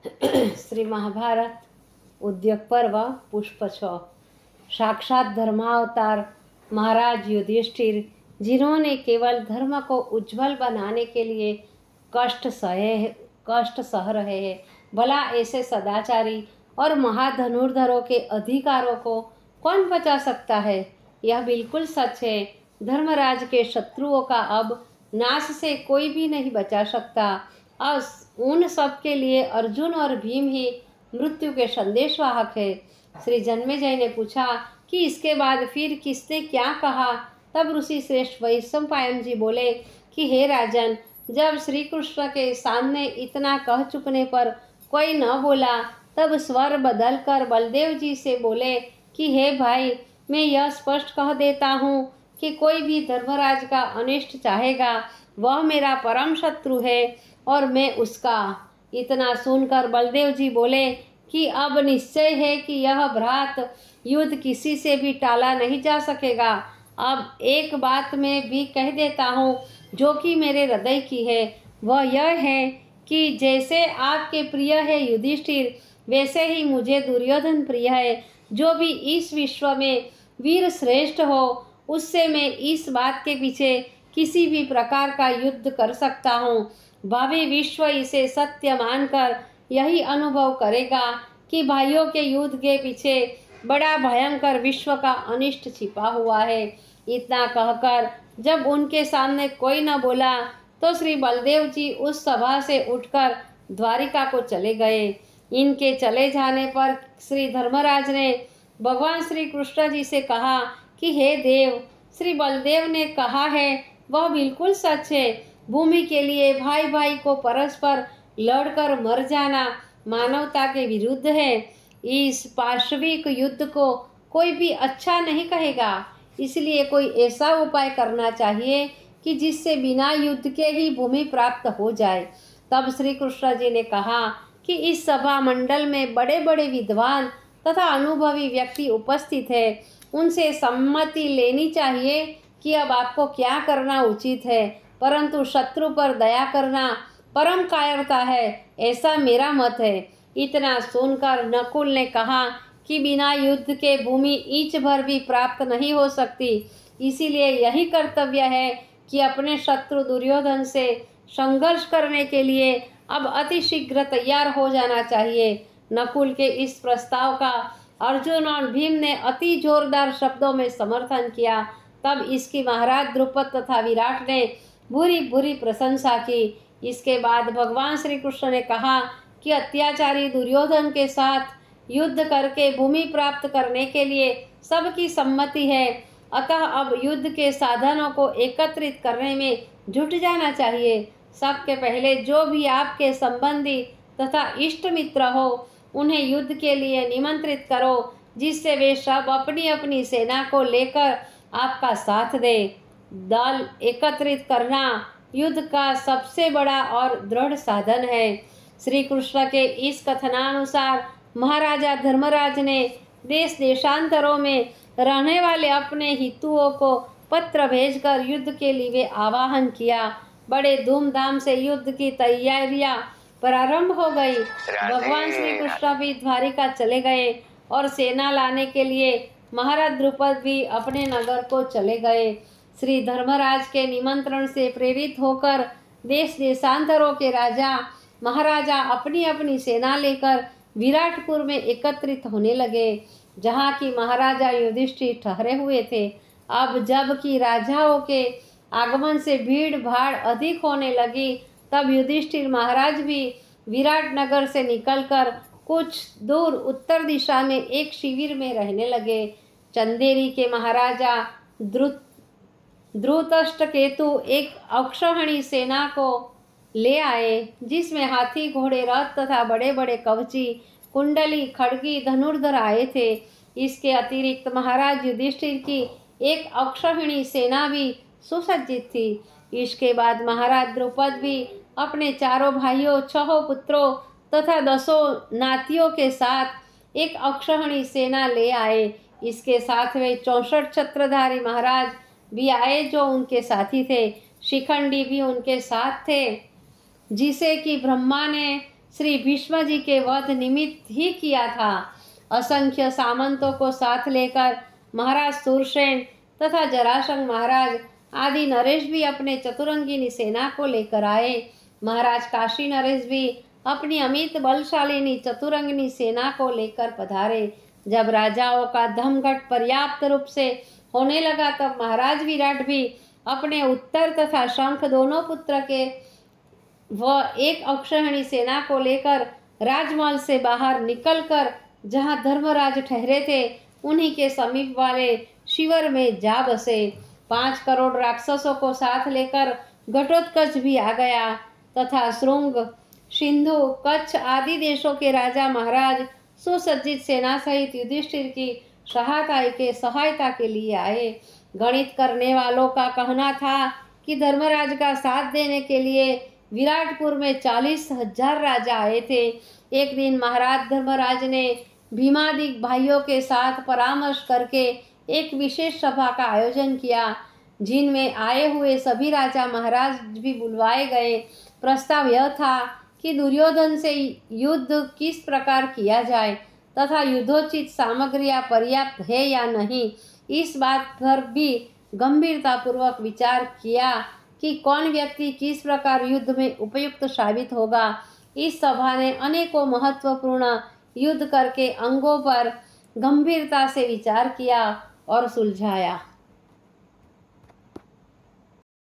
श्री महाभारत उद्योग पर्व पुष्प 6। साक्षात धर्मावतार महाराज युधिष्ठिर, जिन्होंने केवल धर्म को उज्जवल बनाने के लिए कष्ट सह रहे हैं, भला ऐसे सदाचारी और महाधनुर्धरों के अधिकारों को कौन बचा सकता है? यह बिल्कुल सच है। धर्मराज के शत्रुओं का अब नाश से कोई भी नहीं बचा सकता। अब उन सब के लिए अर्जुन और भीम ही मृत्यु के संदेशवाहक है। श्री जन्मेजय ने पूछा कि इसके बाद फिर किसने क्या कहा? तब ऋषि श्रेष्ठ वैशंपायन जी बोले कि हे राजन, जब श्री कृष्ण के सामने इतना कह चुकने पर कोई न बोला, तब स्वर बदलकर बलदेव जी से बोले कि हे भाई, मैं यह स्पष्ट कह देता हूँ कि कोई भी धर्मराज का अनिष्ट चाहेगा, वह मेरा परम शत्रु है और मैं उसका। इतना सुनकर बलदेव जी बोले कि अब निश्चय है कि यह भ्रात युद्ध किसी से भी टाला नहीं जा सकेगा। अब एक बात मैं भी कह देता हूँ जो कि मेरे हृदय की है, वह यह है कि जैसे आपके प्रिय है युधिष्ठिर, वैसे ही मुझे दुर्योधन प्रिय है। जो भी इस विश्व में वीर श्रेष्ठ हो, उससे मैं इस बात के पीछे किसी भी प्रकार का युद्ध कर सकता हूँ। भावी विश्व इसे सत्य मानकर यही अनुभव करेगा कि भाइयों के युद्ध के पीछे बड़ा भयंकर विश्व का अनिष्ट छिपा हुआ है। इतना कहकर जब उनके सामने कोई न बोला, तो श्री बलदेव जी उस सभा से उठकर द्वारिका को चले गए। इनके चले जाने पर श्री धर्मराज ने भगवान श्री कृष्ण जी से कहा कि हे देव, श्री बलदेव ने कहा है वह बिल्कुल सच है। भूमि के लिए भाई भाई को परस्पर लड़कर मर जाना मानवता के विरुद्ध है। इस पाशविक युद्ध को कोई भी अच्छा नहीं कहेगा, इसलिए कोई ऐसा उपाय करना चाहिए कि जिससे बिना युद्ध के ही भूमि प्राप्त हो जाए। तब श्री कृष्ण जी ने कहा कि इस सभा मंडल में बड़े बड़े विद्वान तथा अनुभवी व्यक्ति उपस्थित है, उनसे सम्मति लेनी चाहिए कि अब आपको क्या करना उचित है, परंतु शत्रु पर दया करना परम कायरता है, ऐसा मेरा मत है। इतना सुनकर नकुल ने कहा कि बिना युद्ध के भूमि इंच भर भी प्राप्त नहीं हो सकती, इसीलिए यही कर्तव्य है कि अपने शत्रु दुर्योधन से संघर्ष करने के लिए अब अति शीघ्र तैयार हो जाना चाहिए। नकुल के इस प्रस्ताव का अर्जुन और भीम ने अति जोरदार शब्दों में समर्थन किया। तब इसकी महाराज द्रुपद तथा विराट ने बुरी बुरी प्रशंसा की। इसके बाद भगवान श्री कृष्ण ने कहा कि अत्याचारी दुर्योधन के साथ युद्ध करके भूमि प्राप्त करने के लिए सबकी सम्मति है, अतः अब युद्ध के साधनों को एकत्रित करने में जुट जाना चाहिए। सबके पहले जो भी आपके संबंधी तथा इष्ट मित्र हो, उन्हें युद्ध के लिए निमंत्रित करो, जिससे वे सब अपनी अपनी सेना को लेकर आपका साथ दे। दल एकत्रित करना युद्ध का सबसे बड़ा और दृढ़ साधन है। श्री कृष्ण के इस कथनानुसार महाराजा धर्मराज ने देश देशांतरों में रहने वाले अपने हितुओं को पत्र भेजकर युद्ध के लिए आह्वान किया। बड़े धूमधाम से युद्ध की तैयारियां प्रारंभ हो गई। भगवान श्री कृष्ण भी द्वारिका चले गए और सेना लाने के लिए महाराज द्रुपद भी अपने नगर को चले गए। श्री धर्मराज के निमंत्रण से प्रेरित होकर देश देशांतरों के राजा महाराजा अपनी अपनी सेना लेकर विराटपुर में एकत्रित होने लगे, जहाँ की महाराजा युधिष्ठिर ठहरे हुए थे। अब जबकि राजाओं के आगमन से भीड़ भाड़ अधिक होने लगी, तब युधिष्ठिर महाराज भी विराट नगर से निकलकर कुछ दूर उत्तर दिशा में एक शिविर में रहने लगे। चंदेरी के महाराजा धृतराष्ट्रकेतु एक अक्षौहिणी सेना को ले आए, जिसमें हाथी घोड़े रथ तथा बड़े बड़े कवची कुंडली खड़गी धनुर्धर आए थे। इसके अतिरिक्त महाराज युधिष्ठिर की एक अक्षौहिणी सेना भी सुसज्जित थी। इसके बाद महाराज द्रुपद भी अपने चारों भाइयों, 6 पुत्रों तथा 10 नातियों के साथ एक अक्षौहिणी सेना ले आए। इसके साथ वे 64 छत्रधारी महाराज भी आए जो उनके साथी थे। शिखंडी भी उनके साथ थे, जिसे कि ब्रह्मा ने श्री भीष्म जी के वध निमित्त ही किया था। असंख्य सामंतों को साथ लेकर महाराज सूरसेन तथा जरासंध महाराज आदि नरेश भी अपने चतुरंगिनी सेना को लेकर आए। महाराज काशी नरेश भी अपनी अमित बलशालिनी चतुरंगिनी सेना को लेकर पधारे। जब राजाओं का धमघट पर्याप्त रूप से होने लगा तब महाराज विराट भी अपने उत्तर तथा शंख दोनों पुत्र के व एक अक्षौहिणी सेना को लेकर राजमहल से बाहर निकलकर जहां धर्मराज ठहरे थे उन्हीं के समीप वाले शिविर में जा बसे। 5 करोड़ राक्षसों को साथ लेकर घटोत्कच भी आ गया तथा श्रृंग, सिंधु, कच्छ आदि देशों के राजा महाराज सुसज्जित सेना सहित युधिष्ठिर की सहायता के लिए आए। गणित करने वालों का कहना था कि धर्मराज का साथ देने के लिए विराटपुर में 40,000 राजा आए थे। एक दिन महाराज धर्मराज ने भीमादिक भाइयों के साथ परामर्श करके एक विशेष सभा का आयोजन किया, जिनमें आए हुए सभी राजा महाराज भी बुलवाए गए। प्रस्ताव यह था कि दुर्योधन से युद्ध किस प्रकार किया जाए तथा युद्धोचित सामग्रियां पर्याप्त है या नहीं, इस बात पर भी गंभीरतापूर्वक विचार किया कि कौन व्यक्ति किस प्रकार युद्ध में उपयुक्त साबित होगा। इस सभा ने अनेकों महत्वपूर्ण युद्ध करके अंगों पर गंभीरता से विचार किया और सुलझाया।